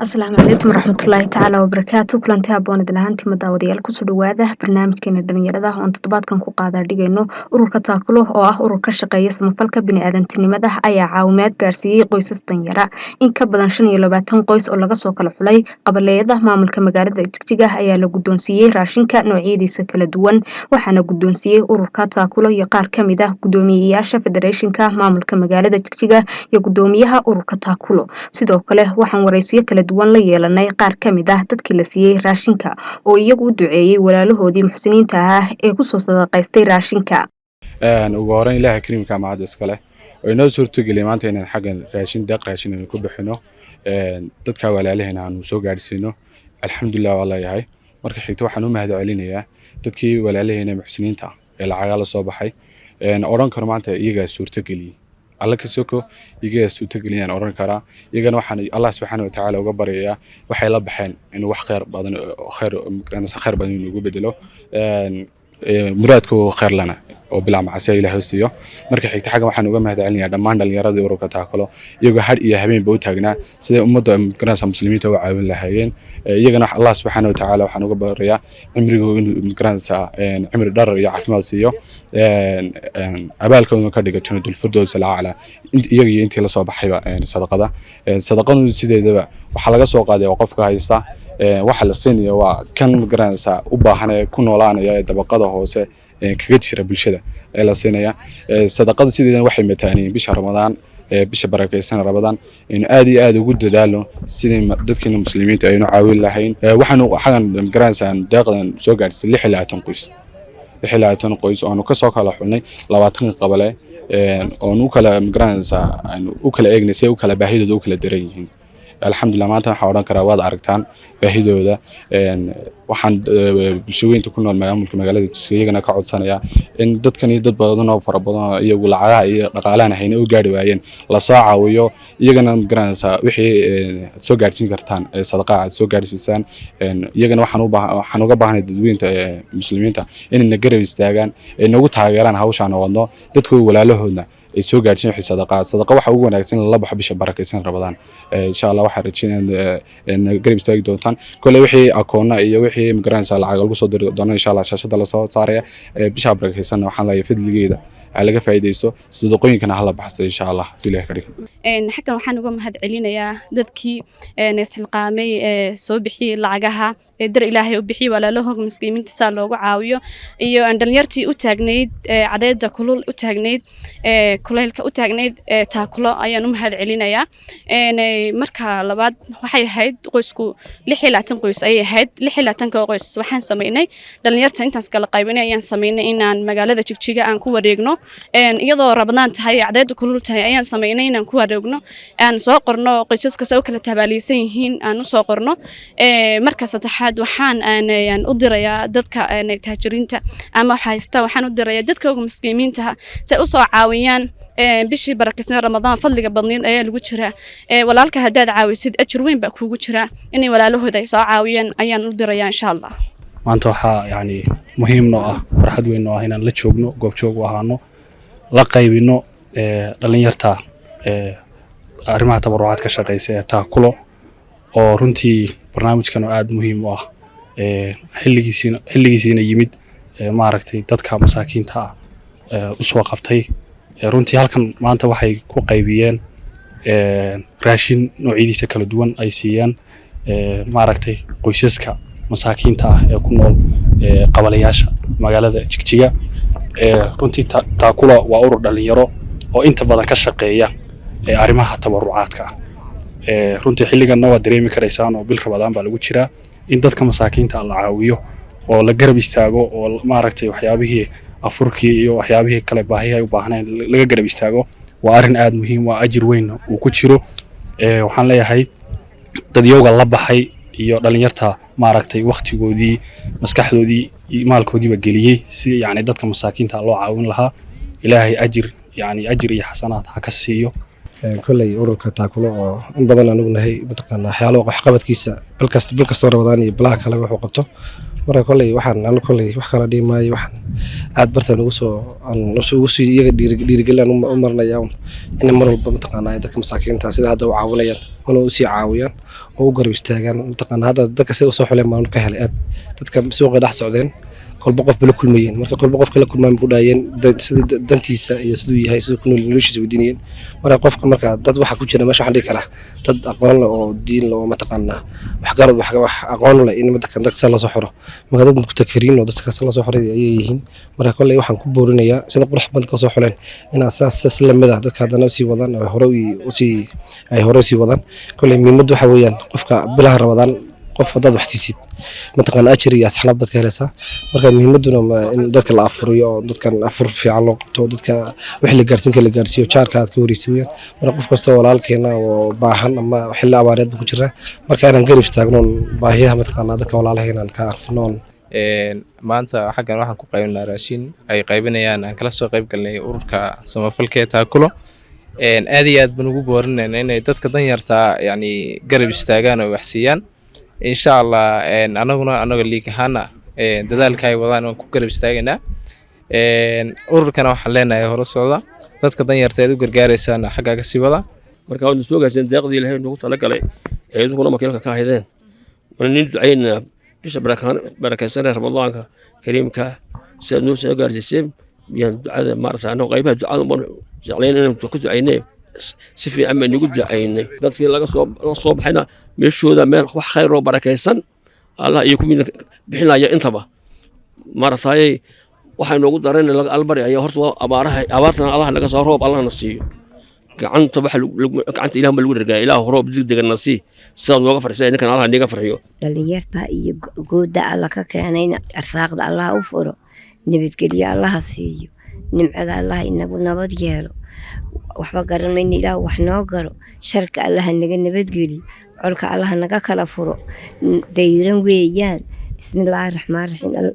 السلام عليكم ورحمة الله تعالى وبركاته كلانتي أبونا دلهانتي مداوديال كسو دواده برنامجكينا dhalinyarada oo toddobaadkan ku qaada dhigayno ururka taakulo oo ah urur ka shaqeeya samafalka bini'aadantinimada ayaa caawimaad gaarsiiyay qoysas danyara in ka badan 25 qoys oo laga soo kala xulay qabaleyada maamulka magaalada Jigjiga ayaa la guddoonsiiyay raashinka noocyadiisa kala duwan waxaana guddoonsiiyay ururka taakulo iyo qaar kamid ah gudoomiyayaasha federationka maamulka magaalada Jigjiga iyo gudoomiyaha ururka taakulo sidoo kale waxaan wareysiyo kala duwan la yeelanay qaar kamid ah dadkii la siiyay raashinka oo iyagu u duceeyay walaalahoodii muxsiniinta ah ee ku soo sadaqaystay raashinka ugu horeyn ilaahay kariimka maad iskale oo inoo suurtageliyay maanta inaan xaggan raashin deeq raashin ku bixino dadka walaalaheena aan soo gaarsiino alxamdulillah wallahi marka xigta waxaan u mahad celinayaa dadkii walaalaheena muxsiniinta ee lacag la soo baxay oran karo maanta iyaga suurtageliyay alla ka soko iyaga suurtageliyaan oran kara iyagana waxaan Allah subhanahu wa ta'ala uga baryayaa waxay la baxeen in wax khayr badan khayr badan ugu bedelo muraadku khayr lana oo bilaa macasiya ilaahay siiyo marka xigta xagan waxaan uga mahad celinayaa dhammaan dhalinyarada ururka taakulo iyagoo har iyo habeen baa u taagnaa sida ummadda migrants muslimiinta u caawin lahaayeen iyagana Allah subhanahu wa ta'ala waxaan uga baryayaa cimrigu inuu migrants cimri dhar iyo caafimaad siiyo abaalkooda ka dhigo jannadul firdaws al-aala iyaga iyo intii la soo baxayba sadaqadu sideedaba waxa laga soo qaaday qofka haysta waxa la siinayo waa kan migrants u baahan ee ku noolaanaya dabaqada hoose kaga jira bulshada ee la siinaya sadaqada sideedan waxay mataaneen bisha Ramadaan bisha barakeysan Ramadaan in aad iyo aad ugu dadaalo sidii dadkina muslimiinta ay caawin lahayn waxaan xagan migrants aan deeqdan soo gaarsiin 26 qoys 26 qoys oo ka soo kala xulnay 20 qabale oo nu kala migrants aan u kala eegnay u kala baahidooda u kala daran yihiin alxamdulillah maanta waxaan oran karaa waad aragtaan baahidooda waxaan bulshooyinka ku nool magaalada Jigjiga ka codsanaya in dadkan iyo dad badan oo fara badan iyagu lacagaha iyo dhaqaalaha hayna u gaari waayeen la soo caawiyo iyagana migrants wixii soo gaarsiin kartaan sadaqa aad soo gaarsiisaan iyagana waxaan uga baahanahay dadweynaha muslimiinta inay garab istaagaan ee nagu taageeraan hawshan wadno dadku walaalahoodna ay soo gaarsiin wixii sadaqa waxa ugu wanaagsan la baxo bisha barakeysan Ramadaan insha Allah waxa rajeenaa in garab istaagi doontaan kale wixii akoona iyo wixii migrants lacag lagu soo diri doono insha Allah shaashada la soo saaraya bisha barakeysan waxaan la fadligeeda laga faa'iideysto sadaqooyinkana hala baxso insha Allah duleey ka dhigan xakan waxaan uga mahad celinayaa dadkii isxilqaamay soo bixiyay lacagaha dar ilaahay u bixiyay walaalahooda miskiimiinta saa loogu caawiyo iyo dhalinyartii u taagneyd cadeeda kulul u taagneyd kuleylka u taagneyd taakulo ayaan u mahad celinayaa marka labaad waxay ahayd qoysku 26 qoys ay ahayd 26 qoys waxaan sameynay dhalinyarta intaas kala qaybinay ayaan sameynay inaan magaalada Jigjiga aan ku wareegno iyadoo Ramadaan tahay cadeeda kulul tahay ayaan sameynay inaan ku wareegno aan soo qorno qoysaska soo kala tabaalisan yihiin aan u soo qorno marka saddexaad waxaan u dirayaa dadka taajiriinta ama haysta waxaan u dirayaa dadka ugu miskiimiinta si ay u soo caawiyaan bishii barakeysan Ramadaan fadliga badneed ayaa lagu jira walaalka hadaad caawisid ajir weyn baa kuugu jira inay walaalahooda ay soo caawiyaan ayaan u dirayaa insha Allah maanta waxa muhiim noo ah farxad weyn noo ah inaan la joogno goob joog u ahaano la qaybino dhalinyarta arrimaha tabarucaad ka shaqeysa ee taakulo oo runtii barnaamijkan aad muhiim u ah xilligiisina yimid maaragtay dadka masaakiinta u soo qabtay runtii halkan maanta waxay ku qaybiyeen raashin noocyadiisa kala duwan ay siiyaan maaragtay qoysaska masaakiinta ah ee ku nool qabalayaasha magaalada Jigjiga. runtii taakula waa urur dhalinyaro oo inta badan ka shaqeeya arrimaha tabarucaadka runtii xilligan waa dareemi karaysaan oo bil Ramadaan baa lagu jiraa in dadka masaakiinta la caawiyo oo la garab istaago oo maaragtay waxyaabihii afurkii iyo waxyaabihii kale baahiyaha ay u baahnaan laga garab istaago waa arrin aad muhiim ah ajir weyn uu ku jiro waxaan leeyahay dad yoga la baxay iyo dhalinyarta maaragtay waqtigoodii maskaxdoodii iyo maalkoodiiba geliyay si yani dadka masaakiinta loo caawin lahaa ilaahay ajir iyo xasanaad ha ka siiyo كلي أورك تاكله إن بدنا نقول هي بتقنا حياله وحقبت كيسة بالكست رمضاني بلا كلا وحقبته مرة كلي وحن أنا كلي وحكلا دي ماي وحن عاد برتنا وسو دير قلنا أمرنا يوم إن مرة بتقنا هذا مساكين تاسيد هذا وعاونيا ونوسي عاويا وقرب يستاجن بتقنا هذا ذاك سوى صح لما نكهلات تتكلم سوق قدح سعودين كل بقف بلكل مين مرة كل بقف كل ما مبوداين دنتيسا يسدوي هاي سوق كل نلوشيس ودينين مرة قف مرة دد واحد كوجنا ماشي حد يكره دد أقوال أو دين لو ما تقنا وحجارة أقوال ولا إن ما تكن دك سلا صحراء ما دد متكرين ودس كسلا صحراء يهين مرة كل واحد كبورنا يا سيد قرح بند كصحراء إن أساس سلم مذا دك هذا نفسي وضن هروي وسي أي هروسي وضن كل من مدة حويان قفك بلا رمضان قف dad wax siisid mataqaan ajir iyo asxaab dadka helaysa marka muhiimaduna in dadka la afuriyo dadkan afur fiican loo qabto dadka wax la gaarsiiyo jaarka aad ka warisiiyeen marka qof kasta walaalkeena oo baahan ama xilli abaareed ku jira marka aan garab istaagno baahiyaha mataqaan dadka walaalaheena ka afnoon maanta xagan waxaan ku qaybinaa raashin ay qaybinayaan aan kala soo qayb galnay ururka samafalka taakulo aad iyo aad baan ugu boorinaynaa inay dadka danyarta yani garab istaagaan oo wax siiyaan إن شاء الله أنا ليك هنا دلال كاي وضعنا كوكر بستاجنا أوركنا وحلينا يا هرسولا تذكر يرتدوا جرجاريسان حاجة كسيبلا مركون السوق عشان تقضي له نقص على كله يدخل ما كيلك كاهدين وننزل عيننا بيش بركة سنة رمضان كريم كا سنو سجار جسم يعني هذا مرة أنا غيبها زعل من زعلين أنا متوقع عيني سفي أما نقول عيني ذات في لقى صوب حنا مشو ذا مال خير وبركة سن الله يكون بحنا يا إنتبه مرة ثانية وحنا نقول دارين البري يا هرت أبارتنا الله لقى صاروب الله نصيه عن طبح عن إله ملول رجع إله هروب زيد النصي صاد وقفر سين كان الله نيجا فريو اللي يرتا يجود الله كأنين أرزاق الله أوفره نبت كلي الله سيو نمعد الله إنه نبض جاله وحبا قرن مني لا وحنا قرو شرك الله إنه نبت قلي عرك الله إنه كلا فرو دايرن ويان بسم الله الرحمن الرحيم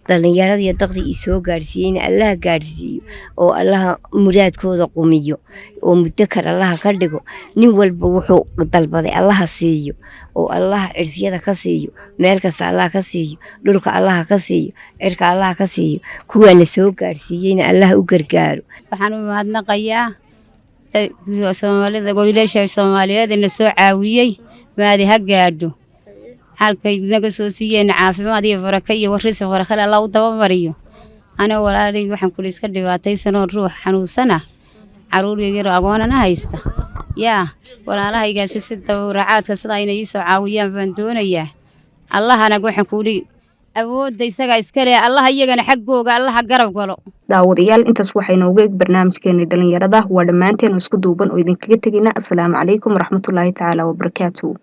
dhalinyarada iyo daqdi isoo gaarsiiyeen Allah gaarsiiyo oo Allah muraadkooda qumiyo oo muddo kale Allah ka dhigo nin walba wuxuu dalbaday Allah siiyo oo Allah cirfiyada ka siiyo meel kasta Allah ka siiyo dhulka Allah ka siiyo cirka Allah ka siiyo kuwana soo gaarsiiyeen Allah u gargaaro waxaan u mahadnaqayaa Soomaalida go'ileesha Soomaaliyeed in soo caawiyay maadi ha gaadho halkay naga soo siiyeen caafimaad iyo baraka iyo warris farxad Allah u dabamariyo ana walaalay waxaan ku iska dhibaataysan ruux xanuunsana caruur yar agoonana haysta yaa walaalahaygaas si dawracaadka sida inay soo caawiyaan baan doonayaa Allahana waxaan ku leeyahay awoodda isaga iska leh Allah iyagana xaqooga Allah garab galo daawadayaal intaas waxayna uga barnaamijkeena dhalinyarada waa dhamaanteen isku duuban oo idinkaga tagina assalaamu calaykum waraxmatullaahi tacaala wa barakaatuh.